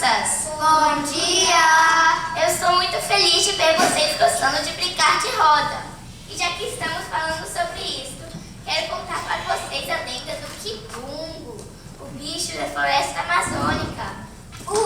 crianças! Bom dia! Eu estou muito feliz de ver vocês gostando de brincar de roda. E já que estamos falando sobre isso, quero contar para vocês a lenda do Kibungo, o bicho da floresta amazônica.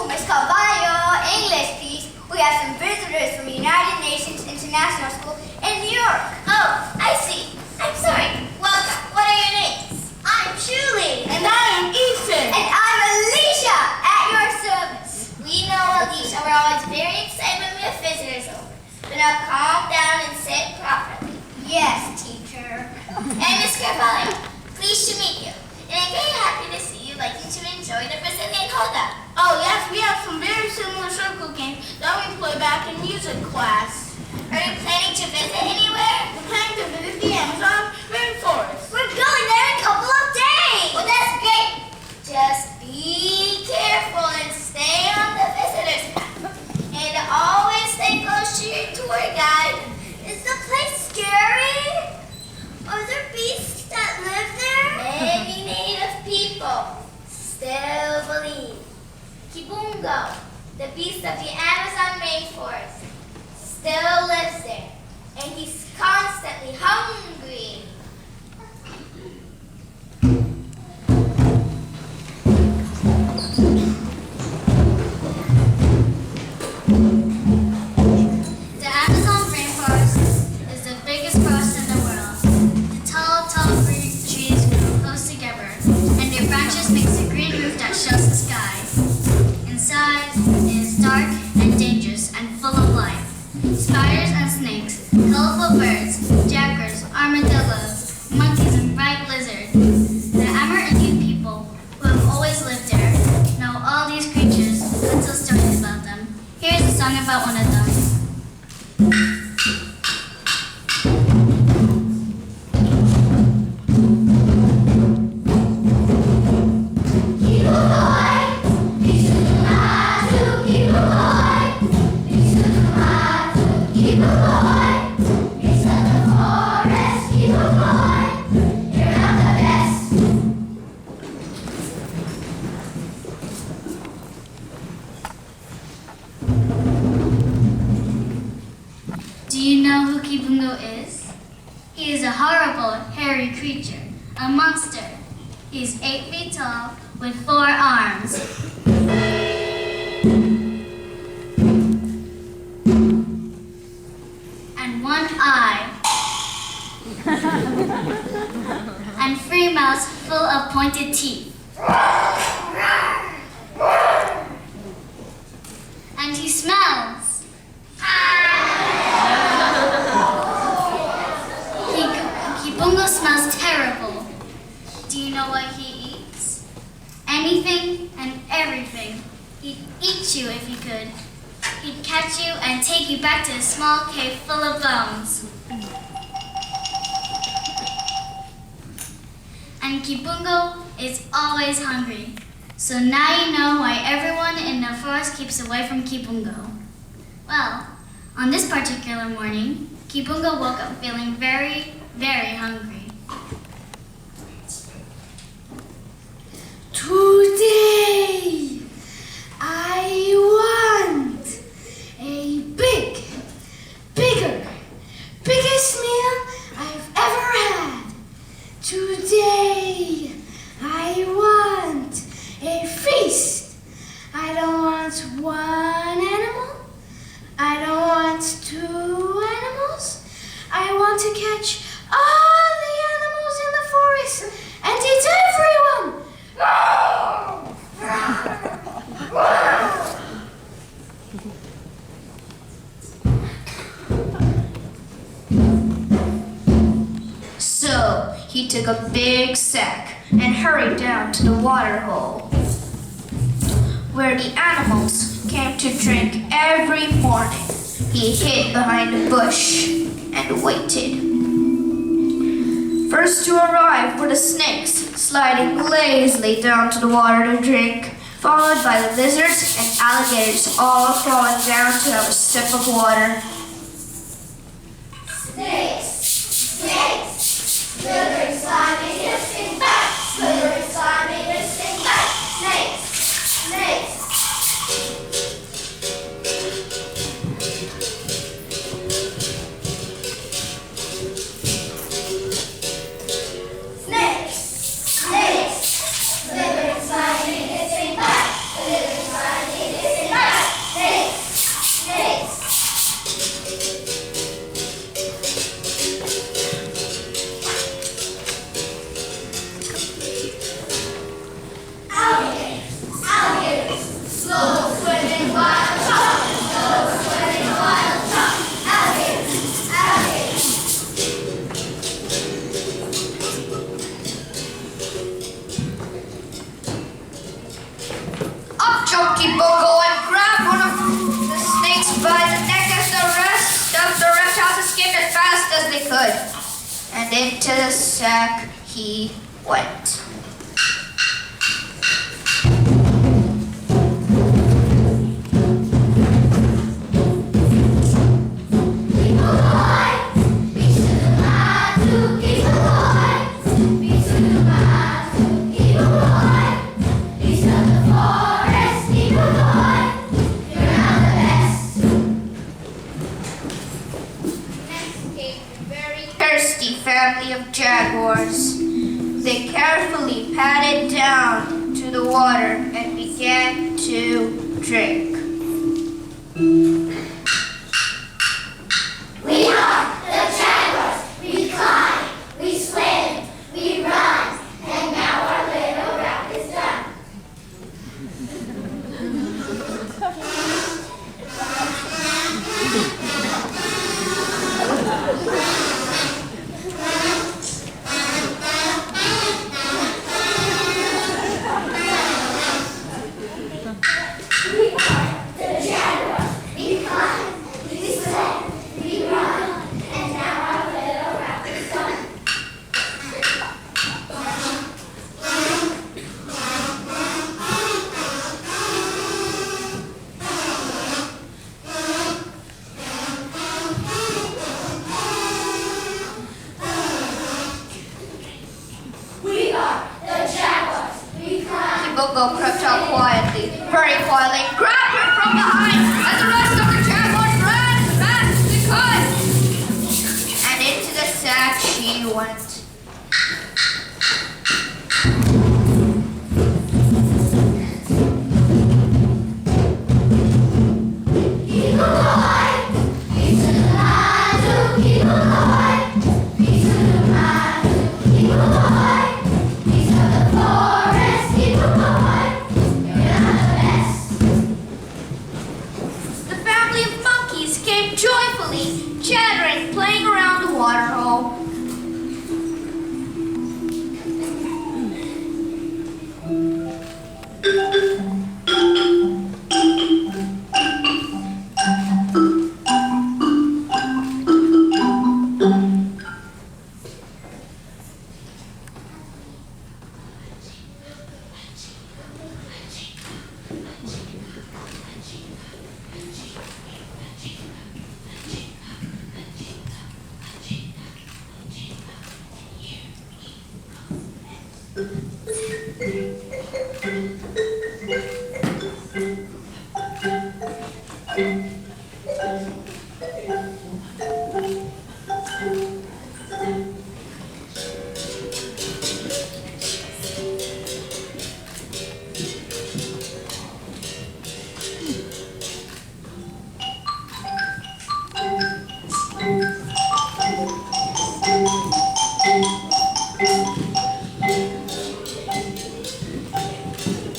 Miss Cavallo, English, please. We have some visitors from United Nations International School in New York. Oh, I see. I'm sorry. Welcome. What are your names? I'm Julie. And I am Ethan. And I'm Alicia, at your service. We know, Alicia, we're always very excited when we have visitors over. But now calm down and sit properly. Yes, teacher. And Miss Carvalho, pleased to meet you. And I'm very happy to see you liking to enjoy the Brazilian roda. Oh yes, we have some very similar circle games that we play back in music class. Are you planning to visit anywhere? We're planning to visit the Amazon rainforest. We're going there in a couple of days. Well, that's great. Just be careful and stay on the visitor's path. And always stay close to your tour guide. Is the place scary? Are there beasts that live there? Many native people still believe Kibungo, the beast of the Amazon rainforest, still lives there. And he's constantly hungry. The Amazon rainforest is the biggest forest in the world. The tall trees grow close together, and their branches make a green roof that shows the sky. Inside, it is dark and dangerous and full of life. Spiders and snakes, colorful birds, jaguars, armadillos, monkeys, and bright lizards. The Amerindian people, who have always lived there, know all these creatures and tell stories about them. Here's a song about one of them. Do you know who Kibungo is? He is a horrible, hairy creature, a monster. He is 8 feet tall with 4 arms. And 1 eye. And 3 mouths full of pointed teeth. And he smells. Kibungo smells terrible. Do you know what he eats? Anything and everything. He'd eat you if he could. He'd catch you and take you back to a small cave full of bones. And Kibungo is always hungry. So now you know why everyone in the forest keeps away from Kibungo. Well, on this particular morning, Kibungo woke up feeling very, very hungry. Today, I want a biggest meal I've ever had. Today, I want a feast. I don't want 1 animal. I don't want 2 animals. I want to catch all the animals in the forest and eat everyone. So he took a big sack and hurried down to the water hole, where the animals came to drink every morning. He hid behind a bush and waited. First to arrive were the snakes, sliding lazily down to the water to drink, followed by the lizards and alligators, all crawling down to have a sip of water. Snakes, snakes, slithering, slimy, hissing back, slithering, slimy, hissing back, snakes, snakes. Kibungo and grabbed one of the snakes by the neck as the rest of the reptiles escaped as fast as they could. And into the sack he went. Family of jaguars. They carefully padded down to the water and began to drink. We are the jaguars. We climb, we swim, we run, and now our little round is done. Kibungo crept out quietly, very quietly, and grabbed her from behind as the rest of the jaguars ran as fast as they could. And into the sack she went. Joyfully chattering, playing around the water hole.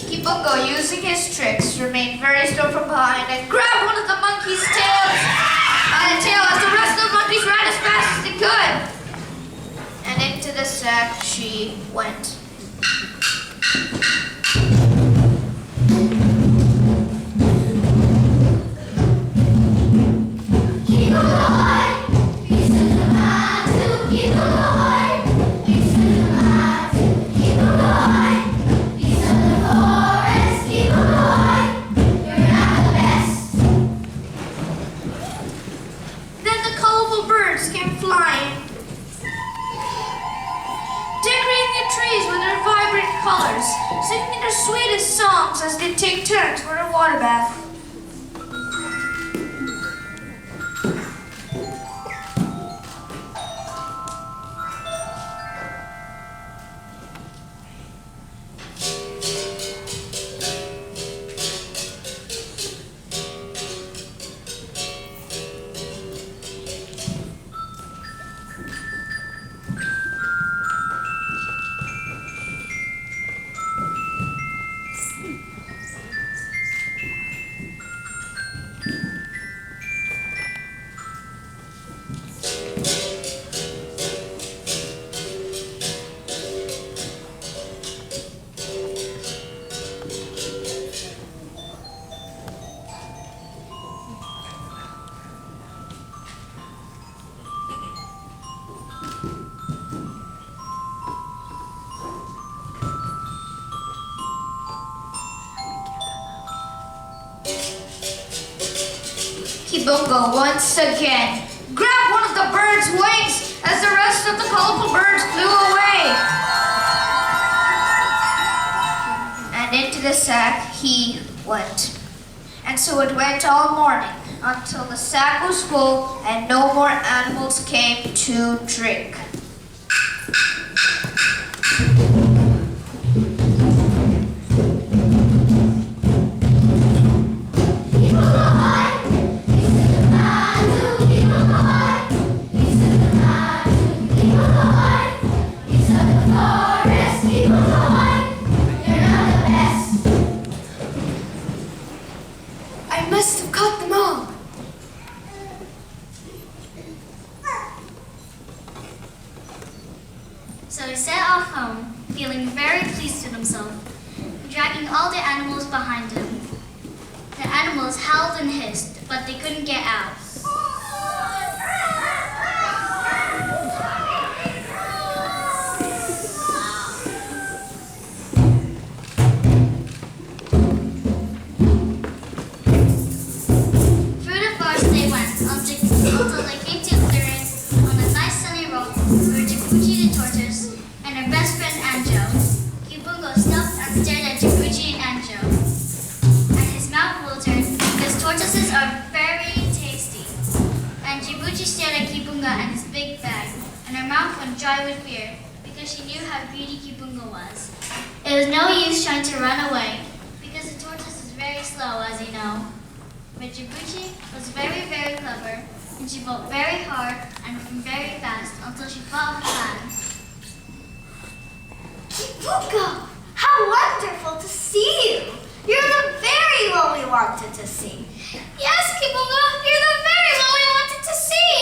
Kibungo, using his tricks, remained very still from behind and grabbed one of the monkey's tails by the tail as the rest of the monkeys ran as fast as they could. And into the sack she went. Singing their sweetest songs as they take turns for a water bath. Kibungo once again grabbed one of the bird's wings as the rest of the colorful birds flew away. And into the sack he went. And so it went all morning until the sack was full and no more animals came to drink. I must have caught them all. So he set off home, feeling very pleased with himself, dragging all the animals behind him. The animals howled and hissed, but they couldn't get out. Through the forest they went until they came to a clearing on a nice sunny road where Jibuchi the tortoise and her best friend Anjo. Kibungo stopped and stared at Jibuchi and Anjo, and his mouth watered because tortoises are very tasty. And Jibuchi stared at Kibungo and his big bag, and her mouth went dry with fear because she knew how greedy Kibungo was. It was no use trying to run away because the tortoise is very slow, as you know. But Jibuchi was very, very clever, and she fought very hard and very fast until she thought of a plan. Kibungo, how wonderful to see you. You're the very one we wanted to see. Yes, Kibungo, you're the very one we wanted to see.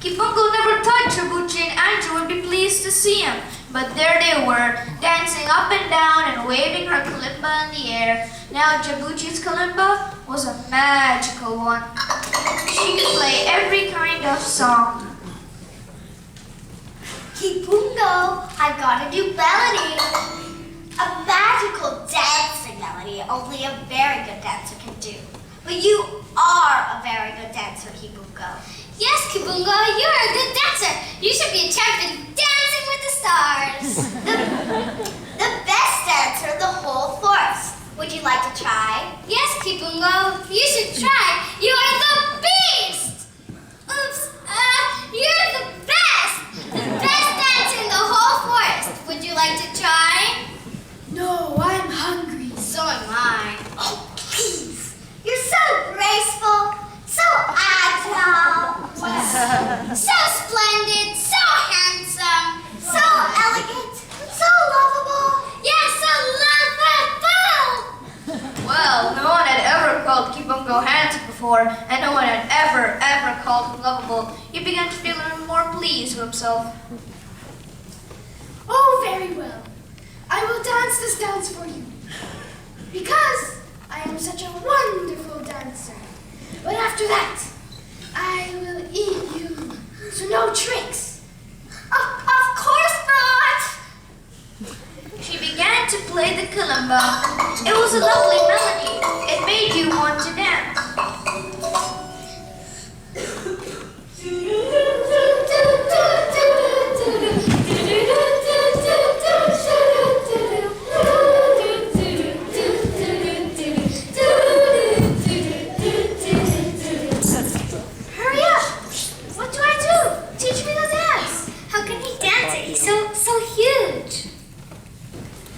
Kibungo never thought Jibuchi and Anjo would be pleased to see him, but there they were, dancing up and down and waving her kalimba in the air. Now Jibuchi's kalimba was a magical one. She could play every kind of song. Kibungo, I've got a new melody. A magical dancing melody only a very good dancer can do. But you are a very good dancer, Kibungo. Yes, Kibungo, you're a good dancer. You should be a champion dancing with the stars. The best dancer in the whole forest. Would you like to try? Yes, Kibungo, you should try. You are the beast. Oops, you're the best. The best dancer in the whole forest. Would you like to try? No, I'm hungry. So am I. Oh, please. You're so graceful, so agile, So splendid, so handsome, so elegant, so lovable. yes, so lovable. Well, no one had ever called Kibungo handsome before, and no one had ever called him lovable. He began to feel even more pleased with himself. Oh, very well. I will dance this dance for you. Because I am such a wonderful dancer. But after that, I will eat you. So no tricks. Of course not. She began to play the kalimba. It was a lovely melody. It made you want to dance. Hurry up. What do I do? Teach me the dance. How can he dance it? He's so huge.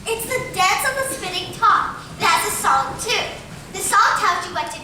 It's the dance of the spinning top. It has a song too. The song tells you what to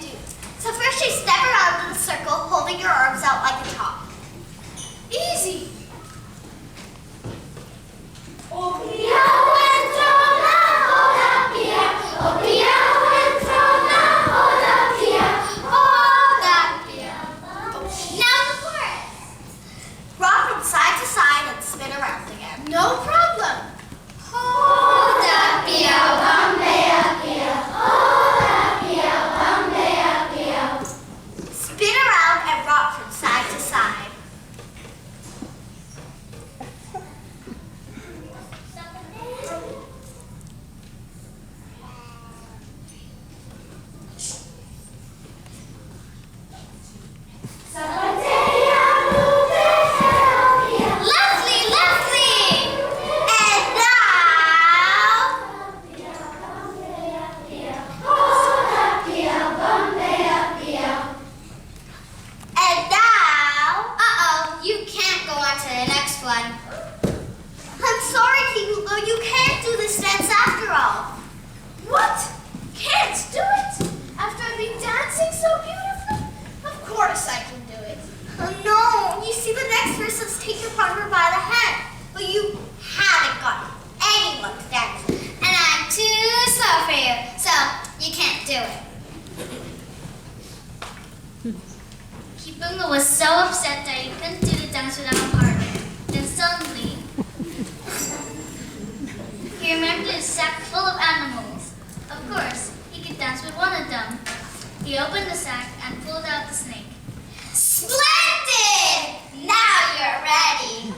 do it. Kibungo was so upset that he couldn't do the dance without a partner. Then suddenly, he remembered his sack full of animals. Of course, he could dance with one of them. He opened the sack and pulled out the snake. Splendid! Now you're ready.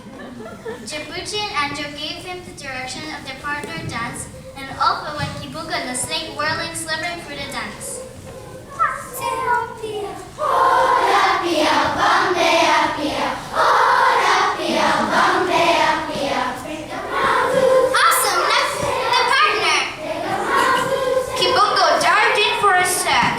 Jabuchi and Anjo gave him the direction of their partner dance, and off went Kibungo and the snake whirling, slithering through the dance. Awesome! That's the partner. Kibungo dived in for a sack.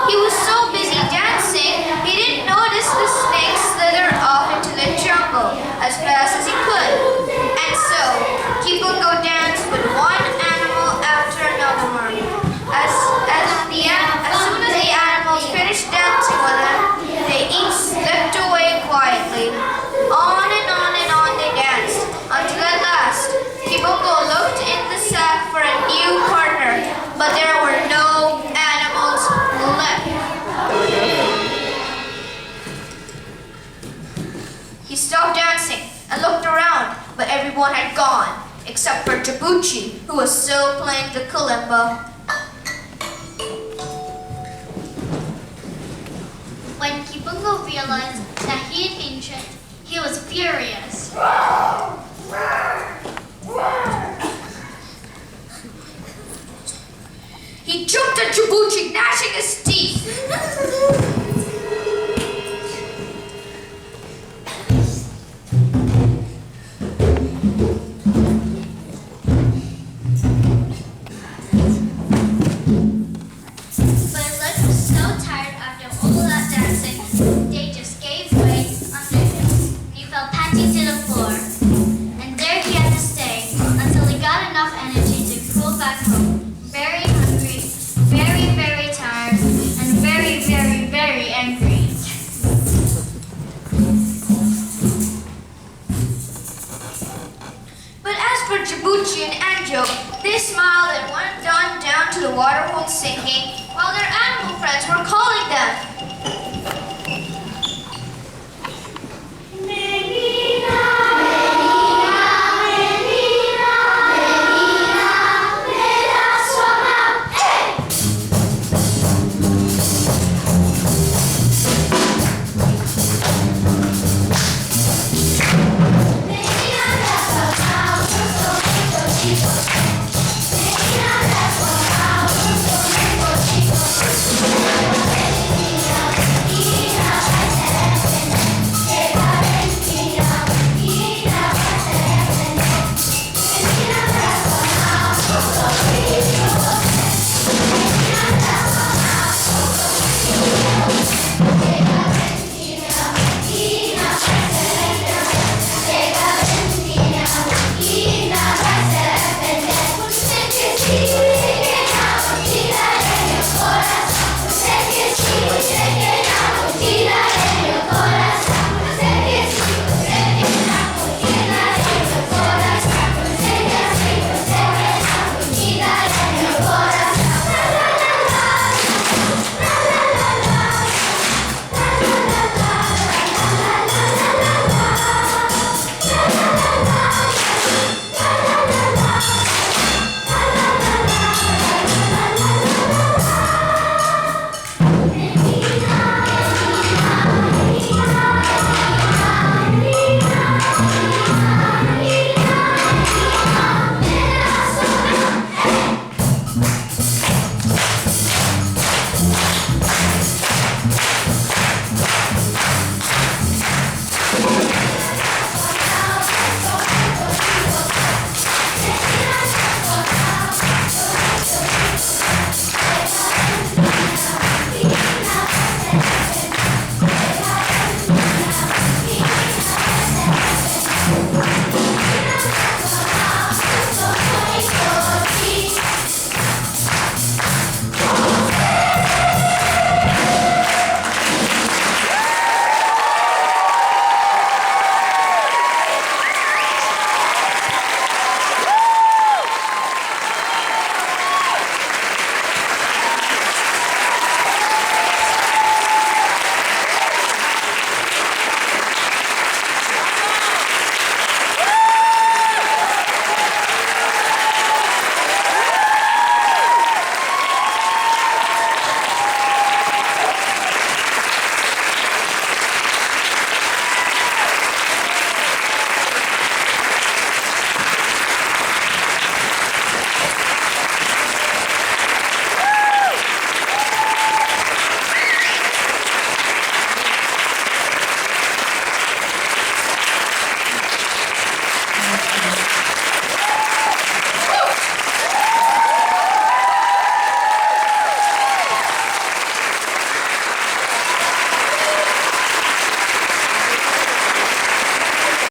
He was so busy dancing, he didn't notice the snake slither off into the jungle as fast as he could. And so, Kibungo danced with one animal after another one. As soon as the animals finished dancing with him, they each slipped away quietly. On and on they danced, until at last, Kibungo looked in the sack for a new partner, but there were no animals left. He stopped dancing and looked around, but everyone had gone, except for Jabuchi, who was still playing the kalimba. When Kibungo realized that he had been tricked, he was furious. He jumped at Jabuchi, gnashing his teeth. But his legs were so tired after all that dancing, they just gave way under him. He fell panting to the floor. And there he had to stay until he got enough energy to crawl back home. Very hungry, very, very tired, and very, very, very angry. But as for Jabuchi and Anjo, they smiled and went on down to the waterhole singing, while their animal friends were calling them.